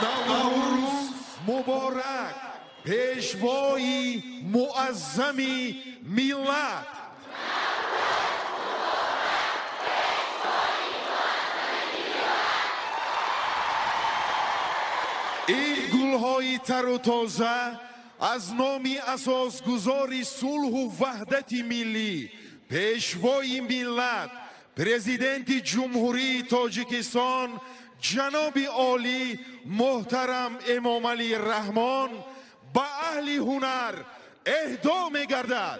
نوروز مبارک، پشوایی معظمی ملت. این گلهای تر و تازه از نام اساسگذار صلح و وحدت ملی، پشوای ملت، президент جمهوری تاجیکستان جناب عالی محترم امامali رحمان به اهل هنر اهدا می گردد.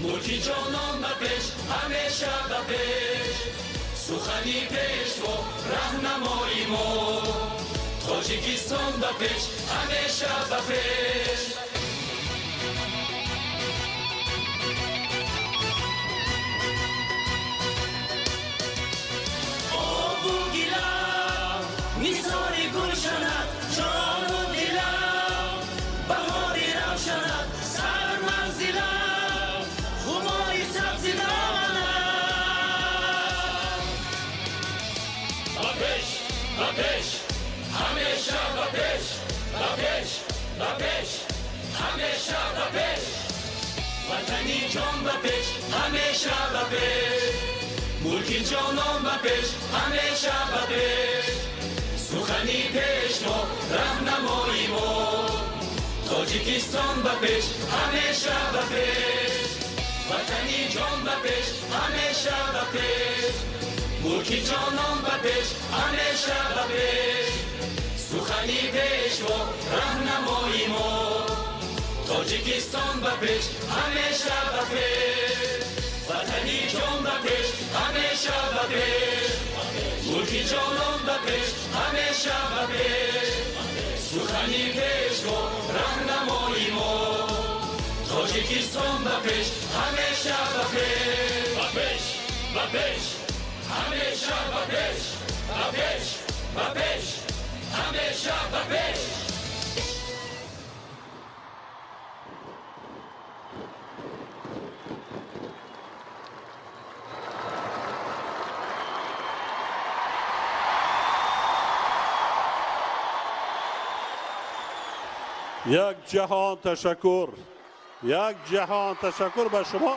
ملکی جانان به پیش همیشه به پیش سخنی پیشوا راهنمای ما تاجیکستان به پیش همیشه به پیش آبو گیلم میزاری گلشند جان و دلم بهاری روشند سر منزلم خماری سبزی دامنم به پیش به پیش همیشه به پیش به پیش به پیش همیشه به پیش وطنی جان به پیش همیشه به پیش ملکی جانان به پیش همیشه به پیش سخنی پیش ما راهنمای ما تاجیکستان به پیش همیشه به پیش وطنی جان به پیش همیشه به پیش ملکی جانان به پیش همیشه به پیش سخنی پیش ما راهنمای ما تاجیکستان به پیش همیشه به پیش وطنی جان به پیش همیشه به پیش ملکی جانان به پیش همیشه به پیش سخنی پیش ما راهنمای ما تاجیکستان به پیش همیشه به پیش به پیش به پیش همیشه به پیش به پیش به پیش همیشه به پیش یک جهان تشکر به شما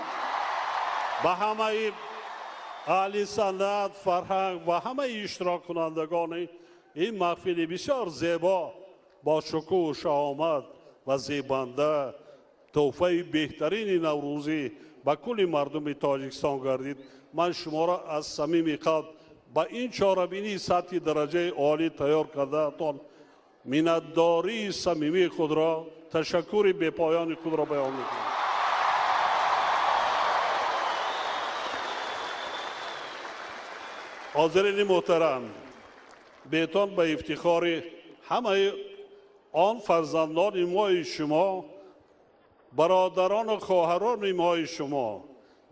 به همه اهل سنت فرهنگ و همه اشتراک کنندگان این محفل بسیار زیبا با شکوه و شهامت و زیبنده تحفه بهترین نوروزی به کل مردم تاجیکستان گردید. من شما را از صمیم قلب با این چهاربینی سطح درجه عالی تیار کرده تان منتداری صمیمی خود را تشکر به پایان خود را بیان میکنم. حاضرین محترم، بیتان به افتخار همه آن فرزندان ماه شما، برادران و خواهران ماه شما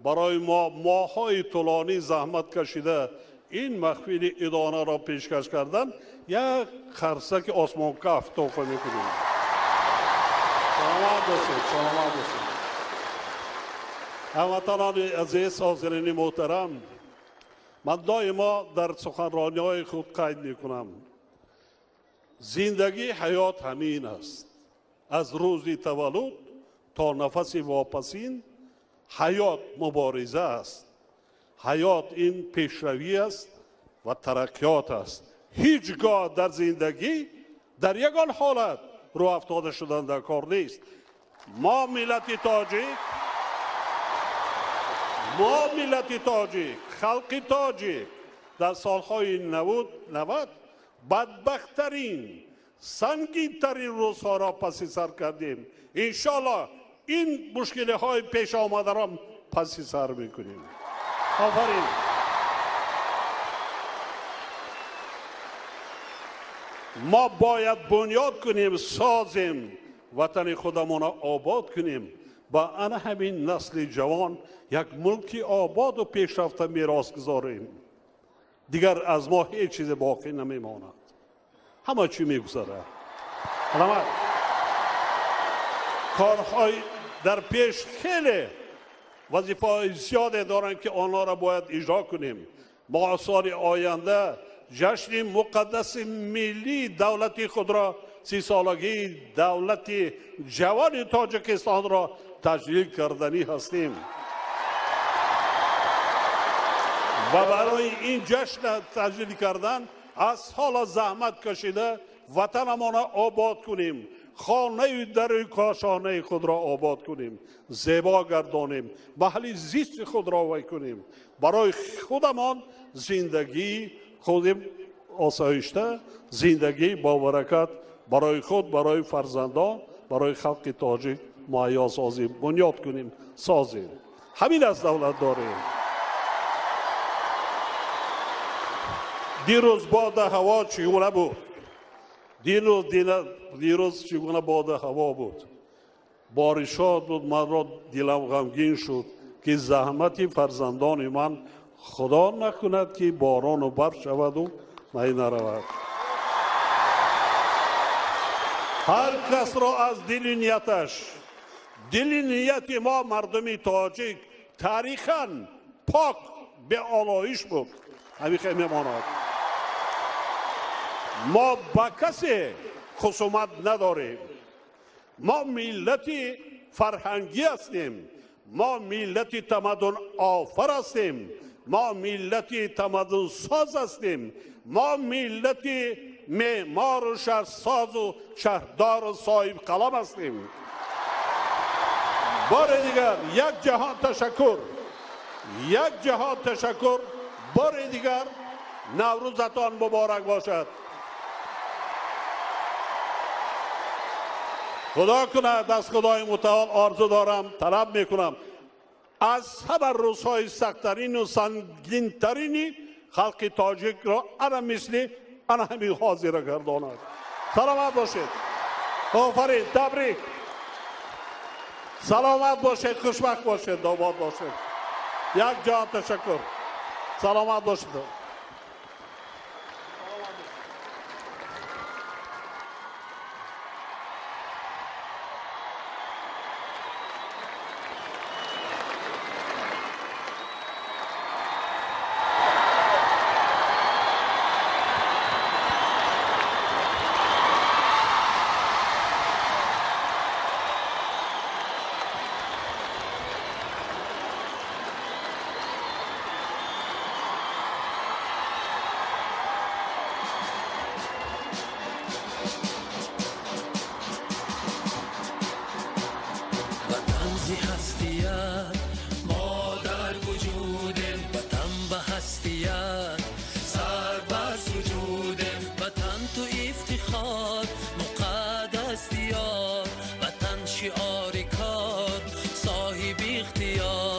برای ما ماه‌های طولانی زحمت کشیده این محفل ادانه را پیشکش کردن یک خرسک آسمان کف تحفه میکنیم. سلامت باشید، سلامت باشید. هموطنان عزیز، حاضرین محترم، من دائما در سخنرانی‌های خود قید میکنم زندگی حیات همین است. از روز تولد تا نفس واپسین حیات مبارزه است. حیات این پیشروی است و ترقیات است. هیچگاه در زندگی در یگان حالت رو افتاده شدن در کار نیست. ما ملت تاجیک، خلق تاجیک در سالهای 90 بدبختترین سنگین‌ترین روزها را پس سر کردیم. انشالله این مشکلی های پیش آمده را پس سر میکنیم. آفرین. ما باید بنیاد کنیم، سازیم، وطن خودمون را آباد کنیم. با آن همین نسل جوان یک ملک آباد و پیشرفته میراث گذاریم. دیگر از ما هیچ چیز باقی نمیماند. همه چی میگذره. کارهای در پیش خیلی وظیفه‌های زیاده دارند که آنها را باید اجرا کنیم. ما سال آینده جشن مقدس ملی دولت خود را 30 سالگی دولت جوان تاجیکستان را تجلیل کردنی هستیم و برای این جشن تجلیل کردن از حال زحمت کشیده وطنمان را آباد کنیم. خانه در کاشانه خود را آباد کنیم، زیبا گردانیم، محل زیست خود را وی کنیم. برای خودمان زندگی خودم آسایشته، زندگی با برکت برای خود، برای فرزندان، برای خلق تاجیک مهیا سازیم، بنیاد کنیم، سازیم. همین از دولت داریم. دیروز باد هوا چگونه بود؟ دیروز چگونه باد هوا بود؟ بارشات بود. من را دلم غمگین شد که زحمت فرزندان من خدا نکند که باران و برف شود و می نرود. هر کس را از دل نیتش، دل نیت ما مردم تاجیک تاریخاً پاک به آلایش بود. همیشه میماند. ما با کسی خصومت نداریم. ما ملت فرهنگی هستیم. ما ملت تمدن آفر هستیم. ما ملت تمدن ساز هستیم. ما ملت معمار و شهرساز و شهردار و صاحب قلم هستیم. بار دیگر یک جهان تشکر، یک جهان تشکر. بار دیگر نوروزتان مبارک باشد. خدا کنه دست خدای متعال آرزو دارم، طلب میکنم از همه روزهای سخت‌ترین و سنگین‌ترین خلق تاجیک را انا مثل انا همین حاضر گرداند. سلامت باشید. آفرین، تبریک. سلامت باشید، خوشبخت باشید، داماد باشید. یک جا تشکر. سلامت باشید. شعار کار صاحب اختیار